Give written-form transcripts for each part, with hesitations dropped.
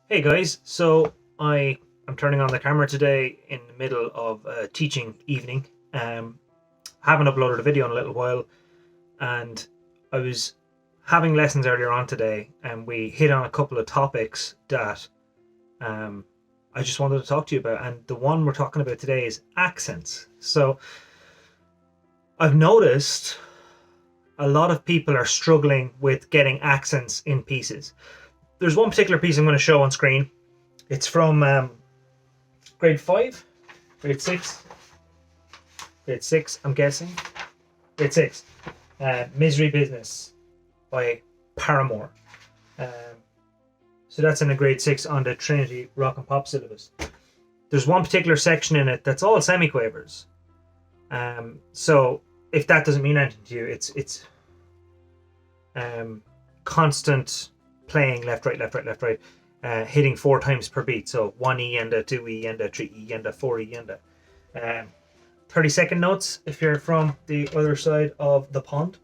Hey guys, so I am turning on the camera today in the middle of a teaching evening. Haven't uploaded a video in a little while, and I was having lessons earlier on today, and we hit on a couple of topics that I just wanted to talk to you about. And the one we're talking about today is accents. So I've noticed a lot of people are struggling with getting accents in pieces. There's one particular piece I'm going to show on screen. It's from grade 5, grade 6, grade 6, I'm guessing. Grade 6. Misery Business by Paramore. So that's in a grade 6 on the Trinity Rock and Pop syllabus. There's one particular section in it that's all semiquavers. So if that doesn't mean anything to you, it's constant playing left, right, left, right, left, right, hitting 4 times per beat. So 1E and a 2E and a 3E and a 4E and a 30-second notes if you're from the other side of the pond.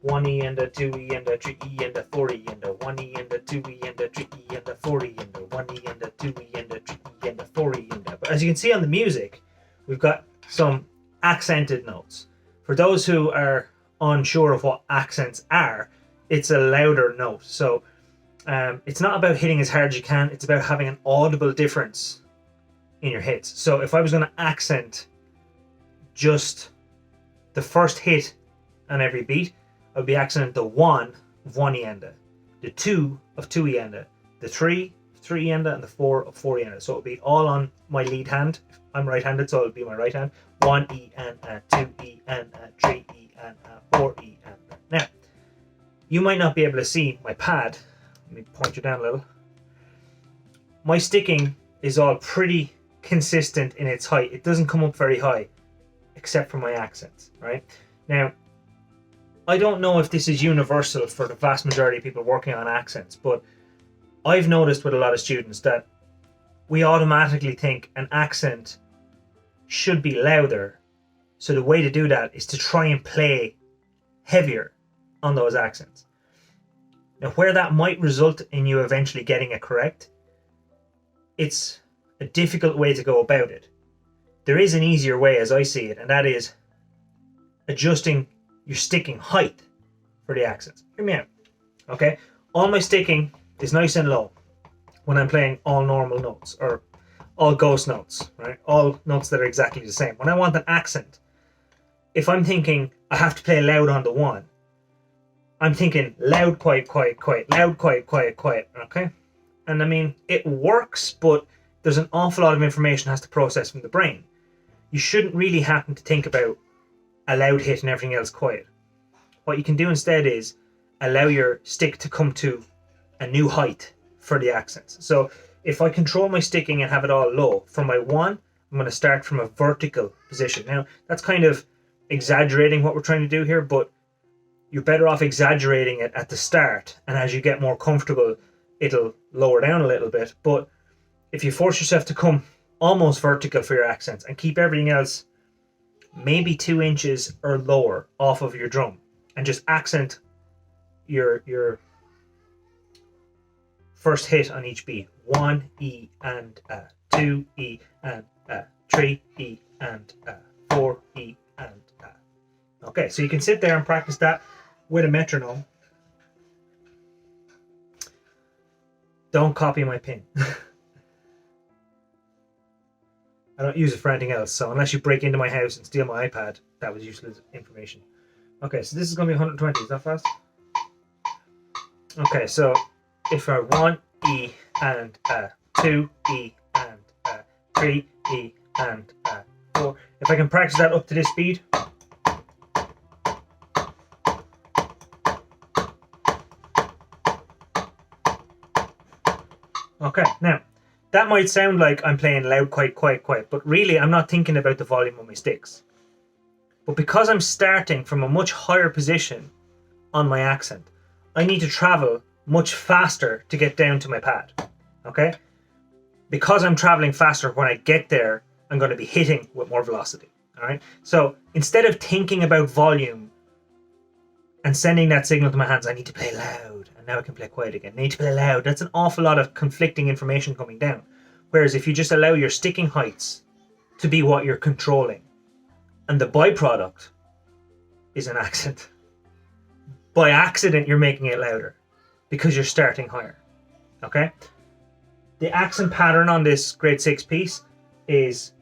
1E and a 2E and a 3E and a 4E and a 1E and a 2E and a 3E and a 4E and a 1E and a 2E and a 3E and a 4E and a. But as you can see on the music, we've got some accented notes. For those who are unsure of what accents are, it's a louder note. So it's not about hitting as hard as you can, it's about having an audible difference in your hits. So if I was going to accent just the first hit on every beat, I would be accenting the 1 of 1 enda, the 2 of 2 enda, the 3 of 3 enda, and the 4 of 4 enda. So it would be all on my lead hand. I'm right-handed, so it would be my right hand. 1E and a 2E and a 3E and a 4E and a. Now, you might not be able to see my pad. Let me point you down a little. My sticking is all pretty consistent in its height. It doesn't come up very high, except for my accents, right? Now, I don't know if this is universal for the vast majority of people working on accents, but I've noticed with a lot of students that we automatically think an accent should be louder. So the way to do that is to try and play heavier on those accents. Now, where that might result in you eventually getting it correct, it's a difficult way to go about it. There is an easier way as I see it, and that is adjusting your sticking height for the accents. Hear me out, okay? All my sticking is nice and low when I'm playing all normal notes, or all ghost notes, right? All notes that are exactly the same. When I want an accent, if I'm thinking I have to play loud on the 1, I'm thinking loud, quiet, quiet, quiet, loud, quiet, quiet, quiet, okay? And I mean, it works, but there's an awful lot of information has to process from the brain. You shouldn't really happen to think about a loud hit and everything else quiet. What you can do instead is allow your stick to come to a new height for the accents. So if I control my sticking and have it all low, for my 1, I'm going to start from a vertical position. Now, that's kind of exaggerating what we're trying to do here, but you're better off exaggerating it at the start, and as you get more comfortable, it'll lower down a little bit. But if you force yourself to come almost vertical for your accents and keep everything else maybe 2 inches or lower off of your drum, and just accent your first hit on each beat. 1E and a, 2E and a, 3E and a, 4E and a. Okay, so you can sit there and practice that with a metronome. Don't copy my pin. I don't use it for anything else, so unless you break into my house and steal my iPad, that was useless information. Okay, so this is going to be 120. Is that fast? Okay, so if I 1E and a, 2E and a, 3E and a, 4. If I can practice that up to this speed. Okay, now, that might sound like I'm playing loud, quiet, quiet, quiet, but really I'm not thinking about the volume of my sticks. But because I'm starting from a much higher position on my accent, I need to travel much faster to get down to my pad, okay? Because I'm traveling faster, when I get there, I'm going to be hitting with more velocity, all right? So instead of thinking about volume and sending that signal to my hands, I need to play loud, and now I can play quiet again. Need to play loud. That's an awful lot of conflicting information coming down. Whereas if you just allow your sticking heights to be what you're controlling, and the byproduct is an accent. By accident, you're making it louder because you're starting higher. Okay? The accent pattern on this grade 6 piece is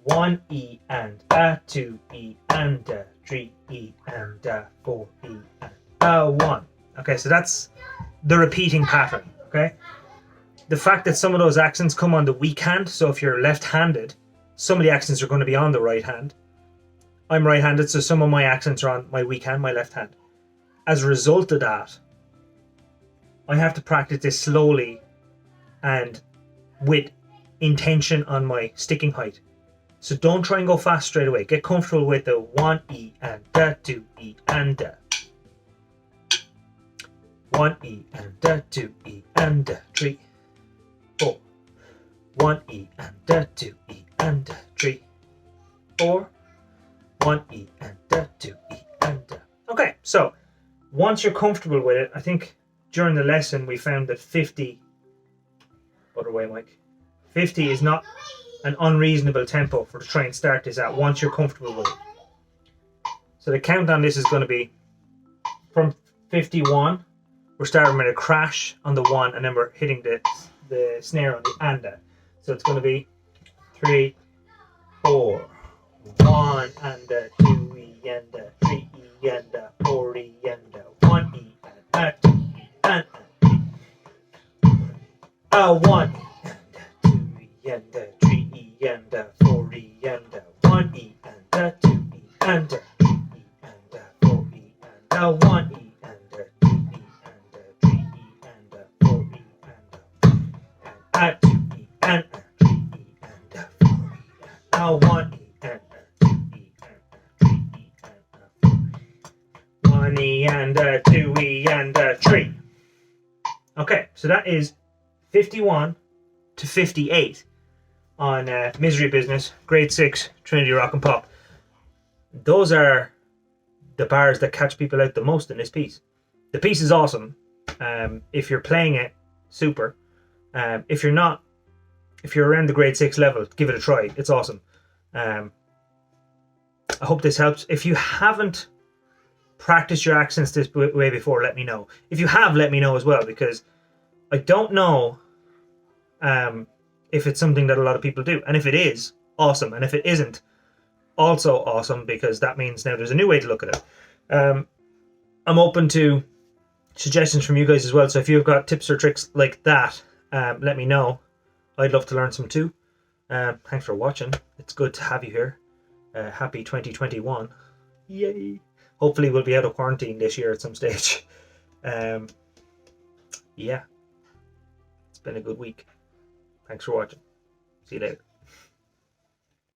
1 E and a, 2 E and a, 3 E and a, 4 E and a, 1. Okay, so that's the repeating pattern. Okay? The fact that some of those accents come on the weak hand, so if you're left-handed, some of the accents are going to be on the right hand. I'm right-handed, so some of my accents are on my weak hand, my left hand. As a result of that, I have to practice this slowly and with intention on my sticking height. So don't try and go fast straight away. Get comfortable with the 1 E and da, 2 E and da. 1 E and da, 2 E and da, 3, 4. 1 E and da, 2 E and da, 3, 4. 1 E and da, 2 E and da. Okay, so once you're comfortable with it, I think during the lesson we found that 50, other way, Mike, 50 is not an unreasonable tempo for to try and start this at once you're comfortable with it. So the count on this is going to be from 51. We're starting with a crash on the 1, and then we're hitting the snare on the anda. So it's going to be 3, 4, 1 and a, 2 E and a, 3 E and a, 4 E and a, 1 E and a, 2 E and a, 1 E and a, 2 E and a, 3 E and a, 4 E and a, 1 E and a, 2 E and a, 3 E and a, 4 E and a, 1 E and a, 2 E and a, 3 E and a, 4 E and a, 2 E and a, 3 E and a, 4 E and a, 1 E and a, 2 E and a, 3 E and a, 1 E and a, 2 E and a, 3. Okay, so that is 51 to 58 on Misery Business, grade 6, Trinity Rock and Pop. Those are the bars that catch people out the most in this piece. The piece is awesome. If you're playing it, super. If you're not, if you're around the grade 6 level, give it a try. It's awesome. I hope this helps. If you haven't practiced your accents this way before, let me know. If you have, let me know as well, because I don't know if it's something that a lot of people do. And if it is, awesome. And if it isn't, also awesome, because that means now there's a new way to look at it. I'm open to suggestions from you guys as well. So if you've got tips or tricks like that, let me know. I'd love to learn some too. Thanks for watching. It's good to have you here. Happy 2021. Yay. Hopefully we'll be out of quarantine this year at some stage. Yeah. It's been a good week. Thanks for watching. See you later.